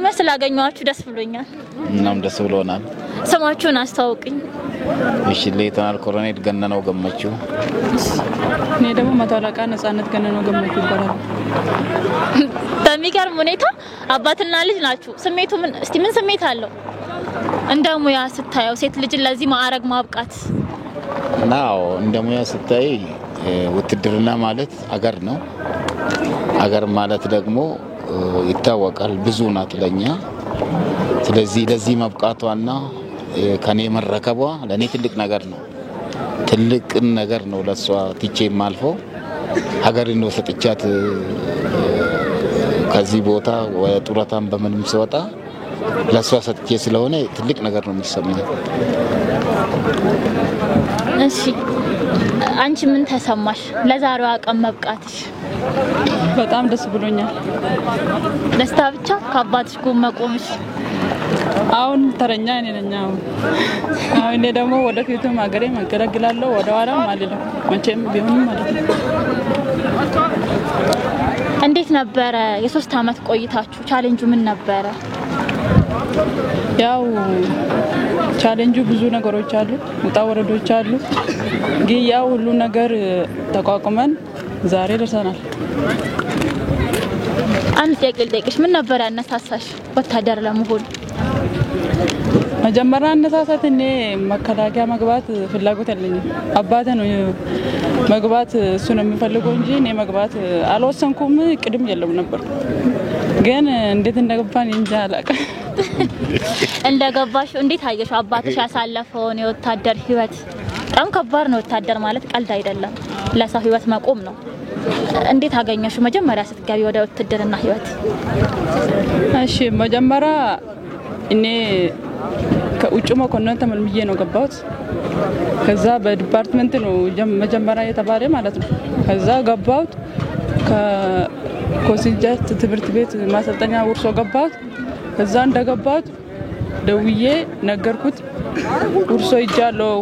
በመጀመሪያ ስላገኘኋችሁ ደስ ብሎኛል እናም ደስ ብሎናል ስማችሁን አስተዋውቁኝ እሺ ሌተናል ኮሎኔል ገነነው ገመቹ እኔ ደግሞ መታወቂያ ነጻነት ገነነው ገመቹ ይባላል በሚገርም ሁኔታ አባትና ልጅ ናችሁ ስሜቱ ምን ስሜት አለው እንደሙያ ስታየው ሴት ልጅ ለዚህ ማዕረግ ማብቃት ናው እንደሙያ ስታይ ውትድርና ማለት አገር ነው አገር ማለት ደግሞ ይታወቃል ብዙ ናት ለኛ ስለዚህ ለዚህ ማብቃቷና ከኔ መረከቧ ለኔ ትልቅ ነገር ነው ለሷ ትቼ ማልፎ ሀገርን ነው ሰጥቻት ከዚህ ቦታ ወጡራታን በመንም ሲወጣ ለሷ ሰጥቼ ስለሆነ ትልቅ ነገር ነው የሚሰማኝ እሺ አንቺ ምን ተሰማሽ ለዛሬው አቀም መብቃትሽ በጣም ደስ ብሎኛል ደስታ ብቻ ከአባትሽ ጋር መቆምሽ አሁን ተረኛ እኔ ነኝ አሁን ደግሞ ወደፊቱም ሀገሬ መገለግላለሁ ወደ ኋላም አልልም መቼም ቢሆንም ማለት ነው እንዴት ነበር የ3 አመት ቆይታችሁ ቻሌንጁ ምን ነበር ያው ቻሌንጁ ብዙ ነገሮች አሉ ውጣ ወረዶች አሉ ግን ያው ሁሉ ነገር ተቋቁመን ዛሬ ደርሰናል አንተ የቅልጤቅሽ ምን ነበር ያነሳሳሽ ወታደር ለመሆን መጀመሪያ አነሳሳት እኔ መከላከያ መግባት ፍላጎት አለኝ አባቴ ነው መግባት እሱ ነው የሚፈልገው እንጂ እኔ መግባት አልወሰንኩም ቅድም የለም ነበር ግን እንዴት እንደገባን እንጃ አላውቅም እንደገባሽ እንዴት አየሽ አባትሽ ያሳለፈውን የወታደር ህይወት በጣም ከባድ ነው ወታደር ማለት ቀልድ አይደለም ለሰው ህይወት መቆም ነው እንዴት አገኘሽ መጀመሪያ ስትገቢ ወደ ውትድርና ህይወት እሺ መጀመሪያ እኔ ከውጭ መኮንን ተመልምዬ ነው ገባሁት ከዛ በዲፓርትመንት ነው መጀመሪያ የተባለ ማለት ነው ከዛ ገባሁት ከኮሲንጀት ትምህርት ቤት ማሰልጠኛ ወርሶ ገባሁት ከዛ እንደገባሁት ደውዬ ነገርኩት ወርሶ ይጃለው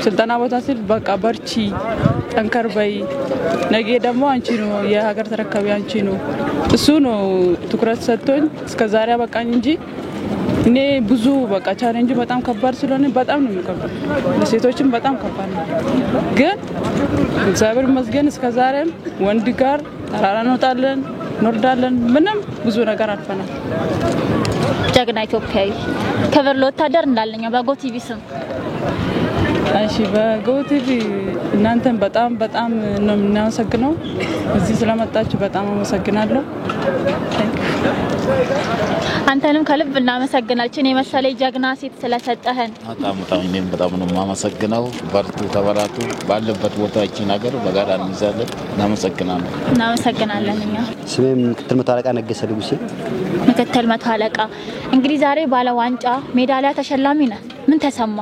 ስልጣና ቦታ ሲል በቃ በርቺ ጠንከር በይ ነገ ደግሞ አንቺ ነው የሀገር ተረካቢ አንቺ ነው እሱ ነው ትኩረት ሰጥቶኝ እስከ ዛሬ በቃኝ እንጂ እኔ ብዙ በቃ ቻሌንጅ በጣም ከባድ ስለሆነ በጣም ነው የሚከብደው ለሴቶችም በጣም ከባድ ነው ግን እግዚአብሔር ይመስገን እስከ ዛሬም ወንድ ጋር ተራራ እንወጣለን ምንም ብዙ ነገር አልፈናል ጀግና ኢትዮጵያዊ ክብር ለወታደር እንዳለኛ በጎቲቪ ስም እሺ በጎቲቪ እናንተን በጣም ነው የምናመሰግነው እዚህ ስለመጣችሁ በጣም አመሰግናለሁ አንተንም ከልብ እናመሰግናለን የመሰለ ጀግና ሴት ስለሰጠህን በጣም ነው ማመሰግነው በርቱ ተበራቱ ባለበት ቦታችን ሀገር በጋራ እንይዛለን እናመሰግናለን እኛ ስሜም ምክትል መቶ አለቃ ነገሰ ልጉሴ ምክትል መቶ አለቃ እንግዲህ ዛሬ ባለ ዋንጫ ሜዳሊያ ተሸላሚ ነህ ምን ተሰማ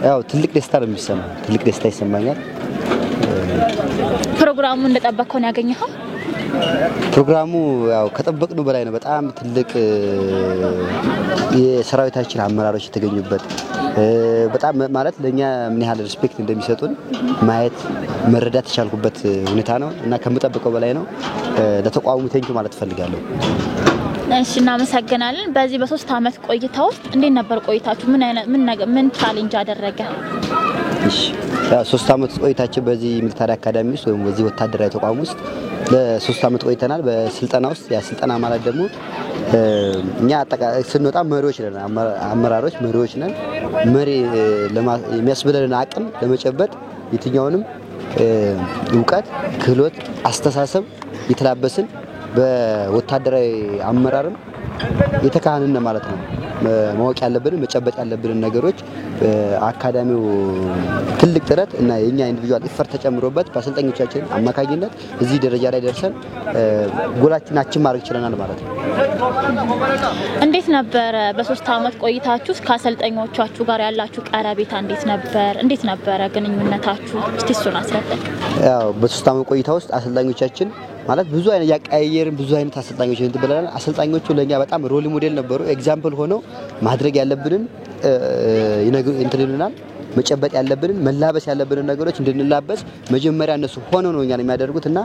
ያው ትልቅ ደስታ ነው የሚሰማው ትልቅ ደስታ ይሰማኛል ፕሮግራሙ እንደተጠበቀው ነው ያገኘኸው ፕሮግራሙ ያው ከጠበቅነው በላይ ነው በጣም ትልቅ የሰራዊታችን አመራሮች የተገኙበት በጣም ማለት ለኛ ምን ያህል ሪስፔክት እንደሚሰጡን ማየት መረዳት ተቻልኩበት ሁኔታ ነው እና ከምጠብቀው በላይ ነው ለተቋሙ ቴንኪው ማለት ፈልጋለሁ እሺ እናመሰግናለን በዚህ በ3 አመት ቆይታው እንዴት ነበር ቆይታችሁ ምን ቻሌንጅ አደረገ እሺ ያ 3 አመት ቆይታችን በዚህ ሚሊታሪ አካዳሚ ውስጥ ወይም በዚህ ወታደራዊ ተቋም ውስጥ ለ3 አመት ቆይተናል በስልጠና ውስጥ ያ ስልጠና ማለት ደግሞ እኛ አጠቃላይ ስንወጣ መሪዎች ነን አመራሮች መሪዎች ነን መሪ የሚያስብለን አቅም ለመጨበጥ የትኛውንም ዕውቀት ክህሎት አስተሳሰብ የተላበስን በወታደራዊ አመራርም የተካህነን ማለት ነው ማወቅ ያለብን መጨበጥ ያለብን ነገሮች አካዳሚው ትልቅ ጥረት እና የኛ ኢንዲቪጁዋል ኢፈርት ተጨምሮበት በአሰልጣኞቻችን አማካኝነት እዚህ ደረጃ ላይ ደርሰን ጎላችንን ማድረግ ችለናል ማለት ነው እንዴት ነበር በ3 አመት ቆይታችሁ ከአሰልጣኞቻችሁ ጋር ያላችሁ ቀረቤታ እንዴት ነበር ግንኙነታችሁ እስቲ እሱን አስረዳኝ ያው በ3 አመት ቆይታ ውስጥ አሰልጣኞቻችን ማለት ብዙ አይነት ያቀያየርን ብዙ አይነት አሰልጣኞች እንድበላለን አሰልጣኞቹ ለኛ በጣም ሮል ሞዴል ነበሩ ኤግዛምፕል ሆነው ማድረግ ያለብንን ይነግሩናል መጨበጥ ያለብንን መላበስ ያለብንን ነገሮች እንድንላበስ መጀመሪያ እነሱ ሆነው ነው እኛን የሚያደርጉትና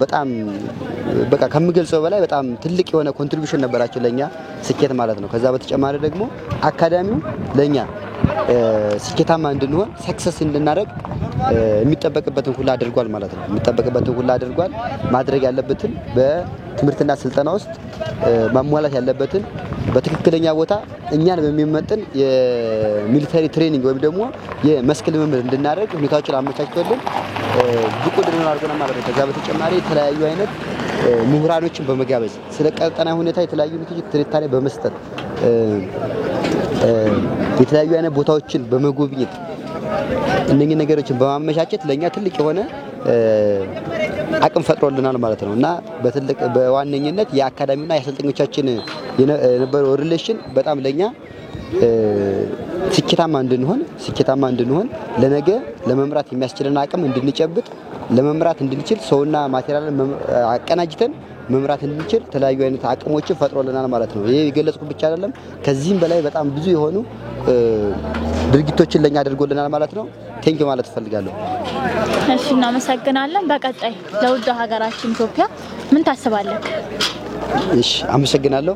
በጣም በቃ ከምገልጸው በላይ በጣም ትልቅ የሆነ ኮንትሪቢዩሽን ነበራቸው ለኛ ስኬት ማለት ነው። ከዛ በተጨማሪ ደግሞ አካዳሚው ለኛ ስኬታማ እንድንሆን ሰክሰስ እንድናደርግ የሚጠበቅበትን ሁሉ አድርጓል ማለት ነው። የሚጠበቅበትን ሁሉ አድርጓል። ማድረግ ያለበትን በትምህርትና ስልጠና ውስጥ ማሟላት ያለበትን በትክክለኛ ቦታ እኛን በሚመጥን የሚሊተሪ ትሬኒንግ ወይም ደግሞ የመስክ ልምምድ እንድናደርግ ሁኔታዎችን አመቻችቶልን ብቁ እንድንሆን አድርጎናል ማለት ነው። ከዛ በተጨማሪ የተለያዩ አይነት ምሁራኖችን በመጋበዝ ስለ ቀጠና ሁኔታ የተለያዩ ትንታኔ በመስጠት የተለያዩ አይነት ቦታዎችን በመጎብኘት እነኚህ ነገሮችን በማመቻቸት ለኛ ትልቅ የሆነ አቅም ፈጥሮልናል ማለት ነው። እና በዋነኝነት የአካዳሚውና የአሰልጣኞቻችን የነበረው ሪሌሽን በጣም ለኛ ስኬታማ እንድንሆን ለነገ ለመምራት የሚያስችለን አቅም እንድንጨብጥ ለመምራት እንድንችል ሰውና ማቴሪያልን አቀናጅተን መምራት እንድንችል ተለያዩ አይነት አቅሞችን ፈጥሮልናል ማለት ነው። ይሄ የገለጽኩት ብቻ አይደለም፣ ከዚህም በላይ በጣም ብዙ የሆኑ ድርጊቶችን ለኛ አድርጎልናል ማለት ነው። ቴንኪው ማለት ፈልጋለሁ። እሺ እናመሰግናለን። በቀጣይ ለውድ ሀገራችን ኢትዮጵያ ምን ታስባለህ? እሺ አመሰግናለሁ።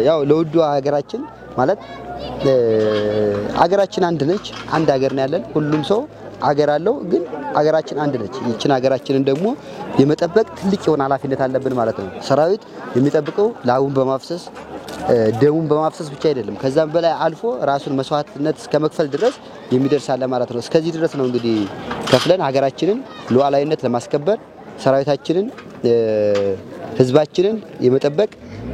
ያው ለውድ ሀገራችን ማለት ሀገራችን አንድ ነች። አንድ ሀገር ነው ያለን። ሁሉም ሰው ሀገር አለው፣ ግን ሀገራችን አንድ ነች። ይችን ሀገራችንን ደግሞ የመጠበቅ ትልቅ የሆነ ኃላፊነት አለብን ማለት ነው። ሰራዊት የሚጠብቀው ላቡን በማፍሰስ ደሙን በማፍሰስ ብቻ አይደለም፣ ከዛም በላይ አልፎ ራሱን መስዋዕትነት እስከ መክፈል ድረስ የሚደርስ አለ ማለት ነው። እስከዚህ ድረስ ነው እንግዲህ ከፍለን ሀገራችንን ሉዓላዊነት ለማስከበር ሰራዊታችንን ህዝባችንን የመጠበቅ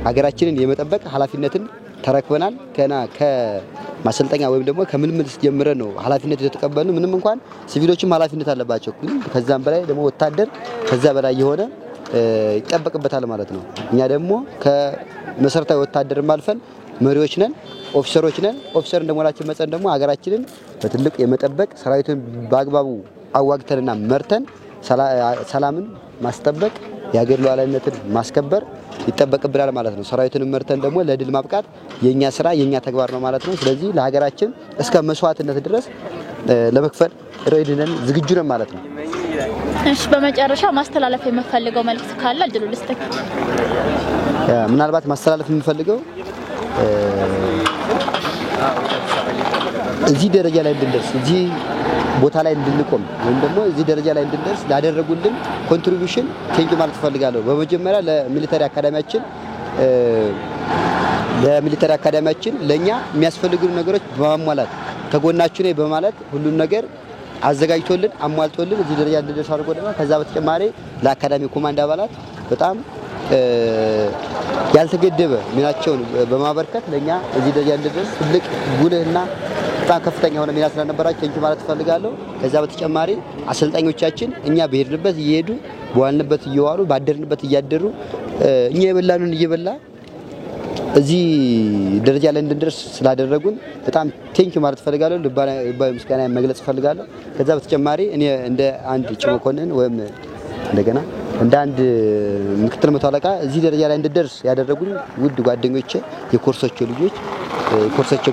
ሀገራችንን የመጠበቅ ኃላፊነትን ተረክበናል። ከና ከማሰልጠኛ ወይም ደግሞ ከምልምል ጀምረን ነው ኃላፊነት የተቀበልነው። ምንም እንኳን ሲቪሎችም ኃላፊነት አለባቸው፣ ግን ከዛም በላይ ደግሞ ወታደር ከዛ በላይ የሆነ ይጠበቅበታል ማለት ነው። እኛ ደግሞ ከመሰረታዊ ወታደርም አልፈን መሪዎች ነን፣ ኦፊሰሮች ነን። ኦፊሰር እንደመሆናችን መጠን ደግሞ ሀገራችንን በትልቅ የመጠበቅ ሰራዊቱን በአግባቡ አዋግተንና መርተን ሰላምን ማስጠበቅ የሀገር ሉዓላዊነትን ማስከበር ይጠበቅብናል ማለት ነው። ሰራዊቱን መርተን ደግሞ ለድል ማብቃት የኛ ስራ የኛ ተግባር ነው ማለት ነው። ስለዚህ ለሀገራችን እስከ መስዋዕትነት ድረስ ለመክፈል ሬዲ ነን፣ ዝግጁ ነን ማለት ነው። እሺ በመጨረሻ ማስተላለፍ የምፈልገው መልእክት ካለ እድሉ ልስጥክ። ምናልባት ማስተላለፍ የምፈልገው እዚህ ደረጃ ላይ እንድንደርስ እዚህ ቦታ ላይ እንድንቆም ወይም ደግሞ እዚህ ደረጃ ላይ እንድንደርስ ላደረጉልን ኮንትሪቢዩሽን ቴንኪው ማለት ፈልጋለሁ። በመጀመሪያ ለሚሊተሪ አካዳሚያችን ለኛ የሚያስፈልጉን ነገሮች በማሟላት ከጎናችሁ ነኝ በማለት ሁሉን ነገር አዘጋጅቶልን አሟልቶልን እዚህ ደረጃ እንድንደርስ አድርጎልናል። ከዛ በተጨማሪ ለአካዳሚ ኮማንድ አባላት በጣም ያልተገደበ ሚናቸውን በማበርከት ለኛ እዚህ ደረጃ እንድንደርስ ትልቅ ጉልህና በጣም ከፍተኛ የሆነ ሚና ስለነበራቸው ቴንኪው ማለት ፈልጋለሁ። ከዛ በተጨማሪ አሰልጣኞቻችን እኛ በሄድንበት እየሄዱ በዋልንበት እየዋሉ ባደርንበት እያደሩ እኛ የበላኑን እየበላ እዚህ ደረጃ ላይ እንድንደርስ ስላደረጉን በጣም ቴንኪው ማለት ፈልጋለሁ። ልባዊ ምስጋና መግለጽ ፈልጋለሁ። ከዛ በተጨማሪ እኔ እንደ አንድ ጭመኮንን ወይም እንደገና እንደ አንድ ምክትል መቶ አለቃ እዚህ ደረጃ ላይ እንድደርስ ያደረጉኝ ውድ ጓደኞቼ፣ የኮርሶቼ ልጆች፣ የኮርሶቼ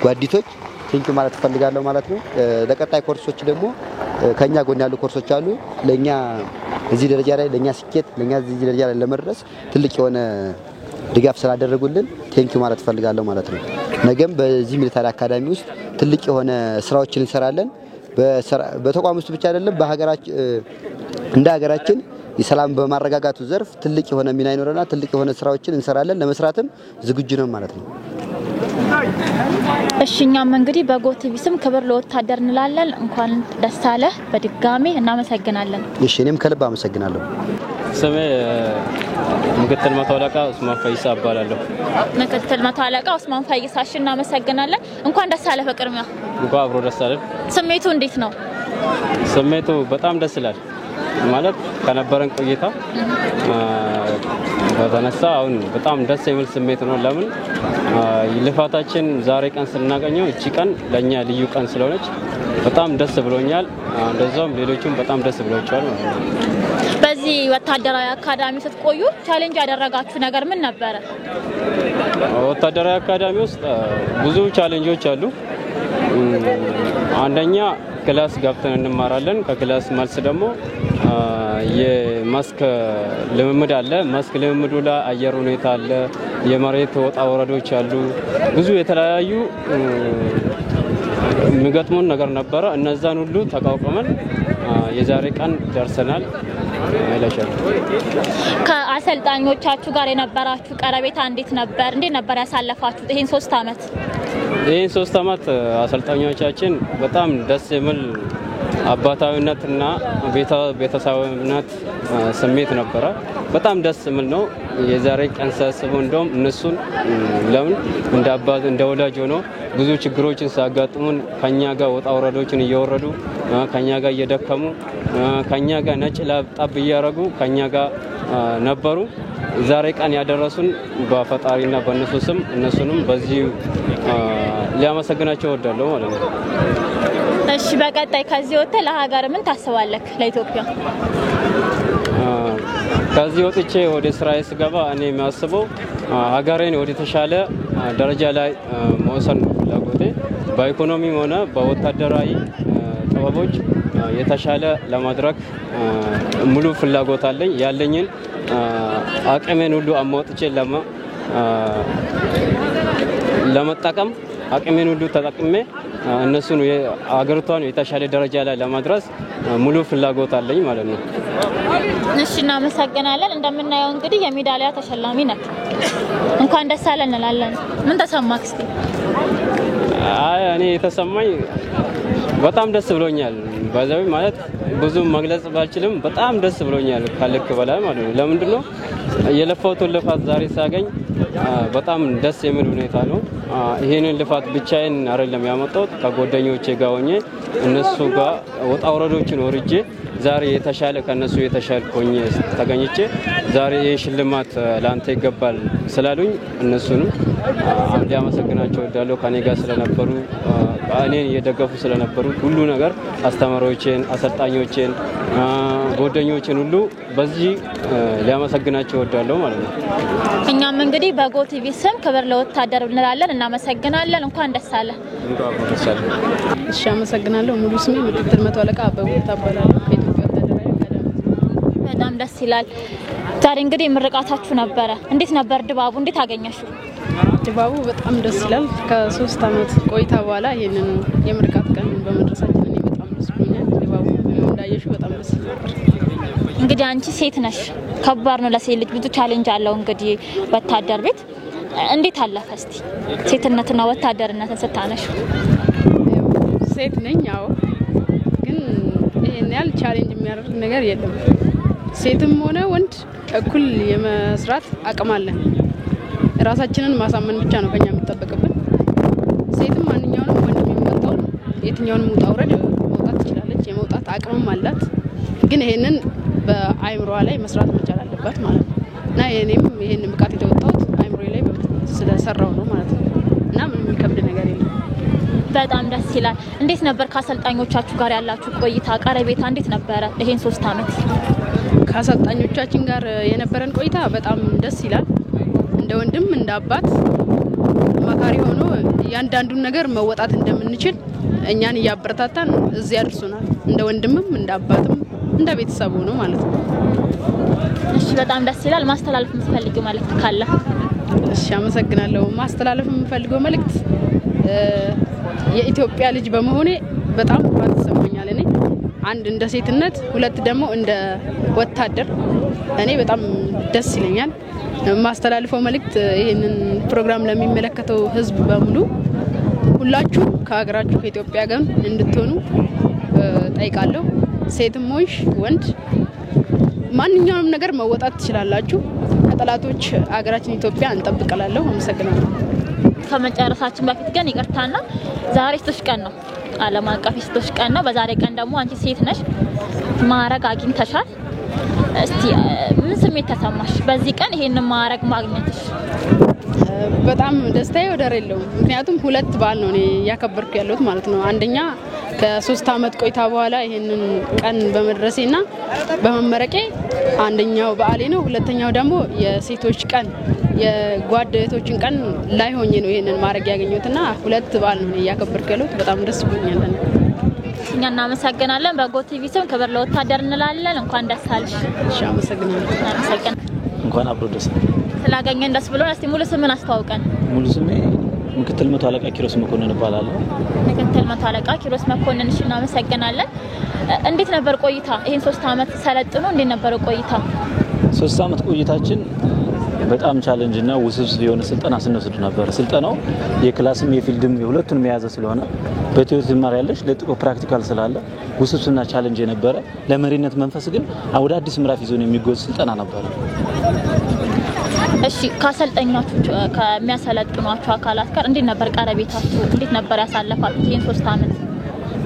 ጓዲቶች ቴንኪው ማለት ፈልጋለሁ ማለት ነው። ለቀጣይ ኮርሶች ደግሞ ከኛ ጎን ያሉ ኮርሶች አሉ። ለኛ እዚህ ደረጃ ላይ ለኛ ስኬት ለኛ እዚህ ደረጃ ላይ ለመድረስ ትልቅ የሆነ ድጋፍ ስላደረጉልን ቴንኪው ማለት ፈልጋለሁ ማለት ነው። ነገም በዚህ ሚሊተሪ አካዳሚ ውስጥ ትልቅ የሆነ ስራዎችን እንሰራለን። በተቋም ውስጥ ብቻ አይደለም፣ በሀገራችን እንደ ሀገራችን የሰላም በማረጋጋቱ ዘርፍ ትልቅ የሆነ ሚና ይኖረናል። ትልቅ የሆነ ስራዎችን እንሰራለን። ለመስራትም ዝግጁ ነን ማለት ነው። እሺኛም እንግዲህ በጎቲቪ ስም ክብር ለወታደር እንላለን። እንኳን ደስ አለህ በድጋሚ እናመሰግናለን። እሺ እኔም ከልብ አመሰግናለሁ። ስሜ ምክትል መቶ አለቃ ኡስማን ፈይሳ እባላለሁ። ምክትል መቶ አለቃ ኡስማን ፈይሳ እናመሰግናለን። እንኳን ደስ አለህ። በቅድሚያ እንኳን አብሮ ደስ አለን። ስሜቱ እንዴት ነው? ስሜቱ በጣም ደስ ይላል። ማለት ከነበረን ቆይታ በተነሳ አሁን በጣም ደስ የሚል ስሜት ነው። ለምን ልፋታችን ዛሬ ቀን ስናገኘው እቺ ቀን ለኛ ልዩ ቀን ስለሆነች በጣም ደስ ብሎኛል። እንደዛም ሌሎችም በጣም ደስ ብሎቻል ማለት ነው። በዚህ ወታደራዊ አካዳሚ ስትቆዩ ቻሌንጅ ያደረጋችሁ ነገር ምን ነበር? ወታደራዊ አካዳሚ ውስጥ ብዙ ቻሌንጆች አሉ። አንደኛ ክላስ ገብተን እንማራለን ከክላስ መልስ ደግሞ የመስክ ልምምድ አለ መስክ ልምምዱ ላይ አየር ሁኔታ አለ የመሬት ወጣ ወረዶች አሉ ብዙ የተለያዩ የሚገጥሙን ነገር ነበር እነዛን ሁሉ ተቋቁመን የዛሬ ቀን ደርሰናል አይላሻል ከአሰልጣኞቻችሁ ጋር የነበራችሁ ቀረቤታ እንዴት ነበር ያሳለፋችሁት ይሄን 3 አመት ይሄን 3 አመት አሰልጣኞቻችን በጣም ደስ የሚል አባታዊነትና ቤተሰባዊነት ስሜት ነበር በጣም ደስ የሚል ነው የዛሬ ቀን ሳስበው እንደውም እነሱን ለምን እንደ አባት እንደ ወላጅ ሆኖ ብዙ ችግሮችን ሲያጋጥሙን ከኛ ጋር ወጣ ወረዶችን እየወረዱ ከኛ ጋር እየደከሙ ከኛ ጋር ነጭ ላጣብ እያረጉ ከኛ ጋር ነበሩ ዛሬ ቀን ያደረሱን በፈጣሪና በእነሱ ስም እነሱንም በዚህ ሊያመሰግናቸው እወዳለሁ ማለት ነው እሺ በቀጣይ ከዚህ ወጥተ ለሀገር ምን ታስባለህ ለኢትዮጵያ ከዚህ ወጥቼ ወደ እስራኤል ስገባ እኔ የሚያስበው ሀገሬን ወደ ተሻለ ደረጃ ላይ መውሰድ ነው ፍላጎቴ በኢኮኖሚም ሆነ በወታደራዊ ጥበቦች የተሻለ ለማድረግ ሙሉ ፍላጎት አለኝ ያለኝን አቅሜን ሁሉ አሟጥቼ ለመጠቀም አቅሜን ሁሉ ተጠቅሜ እነሱን አገሪቷን የተሻለ ደረጃ ላይ ለማድረስ ሙሉ ፍላጎት አለኝ ማለት ነው እሺ እናመሰግናለን እንደምናየው እንግዲህ የሜዳሊያ ተሸላሚ ነህ እንኳን ደስ አለን እንላለን ምን ተሰማክ እስቲ እኔ የተሰማኝ በጣም ደስ ብሎኛል ባዛዊ ማለት ብዙ መግለጽ ባልችልም በጣም ደስ ብሎኛል ካልክ በላይ ማለት ነው ለምንድነው የለፋውትን ልፋት ዛሬ ሳገኝ በጣም ደስ የሚል ሁኔታ ነው ይሄንን ልፋት ብቻዬን አይደለም ያመጣሁት ከጓደኞቼ ጋር ሆኜ እነሱ ጋር ወጣ ወረዶችን ወርጄ ዛሬ የተሻለ ከነሱ የተሻለ ሆኜ ተገኝቼ ዛሬ የሽልማት ላንተ ይገባል ስላሉኝ እነሱንም ሊያመሰግናቸው እወዳለሁ ከኔ ጋር ስለነበሩ እኔን እየደገፉ ስለነበሩ ሁሉ ነገር አስተማሪዎቼን አሰልጣኞቼን ጓደኞቼን ሁሉ በዚህ ሊያመሰግናቸው እወዳለሁ ማለት ነው እኛም እንግዲህ በጎ ቲቪ ስም ክብር ለወታደር እንላለን እናመሰግናለን እንኳን ደስ አለ እሺ አመሰግናለሁ ሙሉ ስሜ ምክትል መቶ አለቃ አበቡ ተባላለሁ ከኢትዮጵያ ወታደራዊ አካዳሚ በጣም ደስ ይላል ዛሬ እንግዲህ ምርቃታችሁ ነበር እንዴት ነበር ድባቡ እንዴት አገኘሽው ድባቡ በጣም ደስ ይላል ከ3 አመት ቆይታ በኋላ ይሄንን የምርቃት ቀን በመድረሳችን እኔ በጣም ደስ ብሎኛል ድባቡ እንዳየሽው በጣም ደስ ይላል እንግዲህ አንቺ ሴት ነሽ ከባድ ነው ለሴት ልጅ ብዙ ቻሌንጅ አለው እንግዲህ ወታደር ቤት እንዴት አለፈ እስቲ ሴትነትና ወታደርነትን ስታነሽ ሴት ነኝ ያው ግን ይሄን ያህል ቻሌንጅ የሚያደርግ ነገር የለም ሴትም ሆነ ወንድ እኩል የመስራት አቅም አለን ራሳችንን ማሳመን ብቻ ነው ከኛ የሚጠበቅብን ሴትም ማንኛውንም ወንድ የሚመጣው የትኛውንም ሙጣውረድ መውጣት ትችላለች የመውጣት አቅምም አላት ግን ይሄንን በአይምሮዋ ላይ መስራት መቻል አለባት ማለት ነው እና የኔም ይሄን ብቃት የተወጣው አይምሮዬ ላይ ስለሰራው ነው ማለት ነው እና ምንም የሚከብድ ነገር የለም በጣም ደስ ይላል እንዴት ነበር ከአሰልጣኞቻችሁ ጋር ያላችሁ ቆይታ ቀረቤታ እንዴት ነበር ይሄን 3 አመት ከአሰልጣኞቻችን ጋር የነበረን ቆይታ በጣም ደስ ይላል እንደ ወንድም እንደ አባት ማካሪ ሆኖ ያንዳንዱን ነገር መወጣት እንደምንችል እኛን ያበረታታን እዚህ ያድርሱናል እንደ ወንድምም እንደ አባትም እንደ ቤተሰቡ ነው ማለት ነው እሺ በጣም ደስ ይላል ማስተላለፍ የምትፈልጊው መልእክት ካለ እሺ አመሰግናለሁ ማስተላለፍ የምፈልገው መልእክት የኢትዮጵያ ልጅ በመሆኔ በጣም ኩራት ተሰማኛል እኔ አንድ እንደ ሴትነት ሁለት ደግሞ እንደ ወታደር እኔ በጣም ደስ ይለኛል ማስተላለፈው መልእክት ይሄንን ፕሮግራም ለሚመለከተው ህዝብ በሙሉ ሁላችሁ ከሀገራችሁ ከኢትዮጵያ ጋር እንድትሆኑ ጠይቃለሁ ሴትም ሆንሽ ወንድ ማንኛውንም ነገር መወጣት ትችላላችሁ ከጠላቶች ሀገራችን ኢትዮጵያ እንጠብቀላለሁ አመሰግናለሁ ከመጨረሻችን በፊት ግን ይቅርታና ዛሬ ሴቶች ቀን ነው ዓለም አቀፍ ሴቶች ቀን ነው በዛሬ ቀን ደግሞ አንቺ ሴት ነሽ ማዕረግ አግኝተሻል እስቲ ምን ስሜት ተሰማሽ በዚህ ቀን ይሄንን ማዕረግ ማግኘትሽ በጣም ደስታዬ ወደር የለውም ምክንያቱም ሁለት በዓል ነው እኔ ያከበርኩ ያለሁት ማለት ነው አንደኛ ከ3 አመት ቆይታ በኋላ ይሄንን ቀን በመድረሴና በመመረቄ አንደኛው በዓሌ ነው ሁለተኛው ደግሞ የሴቶች ቀን የጓደኞችን ቀን ላይ ሆኜ ነው ይሄንን ማድረግ ያገኘሁትና ሁለት በዓል ነው ያከበርከለው በጣም ደስ ብሎኛል እኛ እናመሰግናለን በጎ ቲቪ ስም ክብር ለወታደር እንላለን እንኳን ደስ አለሽ እሺ አመሰግናለሁ እንኳን አብሮ ደስ ስላገኘን ደስ ብሎን እስቲ ሙሉ ስምን አስተዋውቀን ሙሉ ስሜ ምክትል መቶ አለቃ ኪሮስ መኮንን እባላለሁ ምክትል መቶ አለቃ ኪሮስ መኮንን እሺ እናመሰግናለን እንዴት ነበር ቆይታ ይሄን 3 አመት ሰለጥኖ እንዴት ነበር ቆይታ 3 አመት ቆይታችን በጣም ቻሌንጅ እና ውስብስብ የሆነ ስልጠና ስንወስድ ነበር ስልጠናው የክላስም የፊልድም የሁለቱንም የያዘ ስለሆነ በቲዮሪ ትማር ያለሽ ለጥቆ ፕራክቲካል ስላለ ውስብስብና ቻሌንጅ የነበረ ለመሪነት መንፈስ ግን ወደ አዲስ ምዕራፍ ይዞ ነው የሚጓዝ ስልጠና ነበር እሺ ካሰልጠኛችሁ ከሚያሰለጥኗችሁ አካላት ጋር እንዴት ነበር ቀረቤታችሁ እንዴት ነበር ያሳለፋችሁት ይሄን 3 አመት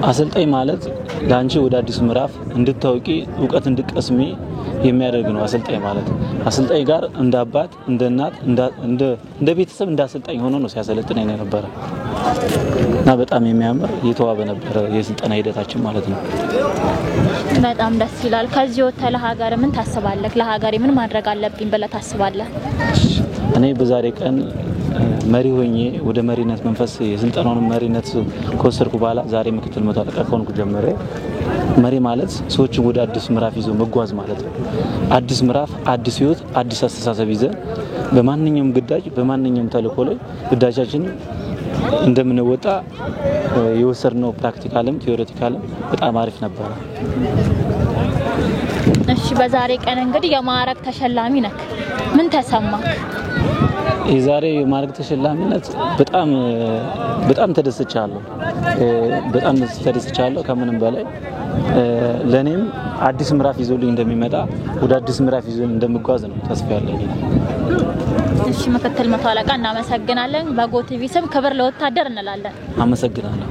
አሰልጣኝ ማለት ላንቺ ወደ አዲስ ምዕራፍ እንድታውቂ ዕውቀት እንድቀስሚ የሚያደርግ ነው አሰልጣኝ ማለት አሰልጣኝ ጋር እንደ አባት እንደ እናት እንደ ቤተሰብ እንዳሰልጣኝ ሆኖ ነው ሲያሰለጥን የነበረ እና በጣም የሚያምር የተዋበ ነበር የስልጠና ሂደታችን ማለት ነው በጣም ደስ ይላል ከዚህ ወጥተህ ለሀገር ምን ታስባለህ ለሀገሬ ምን ማድረግ አለብኝ ብለህ ታስባለህ እኔ በዛሬ ቀን መሪ ሆኜ ወደ መሪነት መንፈስ የስልጠናውን መሪነት ኮስተርኩ በኋላ ዛሬ ምክትል መቶ አለቃ ሆንኩ ጀመረ መሪ ማለት ሰዎችን ወደ አዲስ ምዕራፍ ይዞ መጓዝ ማለት ነው አዲስ ምዕራፍ አዲስ ህይወት አዲስ አስተሳሰብ ይዘን በማንኛውም ግዳጅ በማንኛውም ተልእኮ ላይ ግዳጃችን እንደምንወጣ የወሰድነው ፕራክቲካልም ቲዮሪቲካልም በጣም አሪፍ ነበር እሺ በዛሬ ቀን እንግዲህ የማዕረግ ተሸላሚ ነክ ምን ተሰማክ የዛሬ የማዕረግ ተሸላሚነት በጣም ተደስቻለሁ ከምንም በላይ ለኔም አዲስ ምዕራፍ ይዞልኝ እንደሚመጣ ወደ አዲስ ምዕራፍ ይዞ እንደምጓዝ ነው ተስፋ ያለኝ እሺ ምክትል መቶ አለቃ እናመሰግናለን በጎ ቲቪ ስም ክብር ለወታደር እንላለን አመሰግናለሁ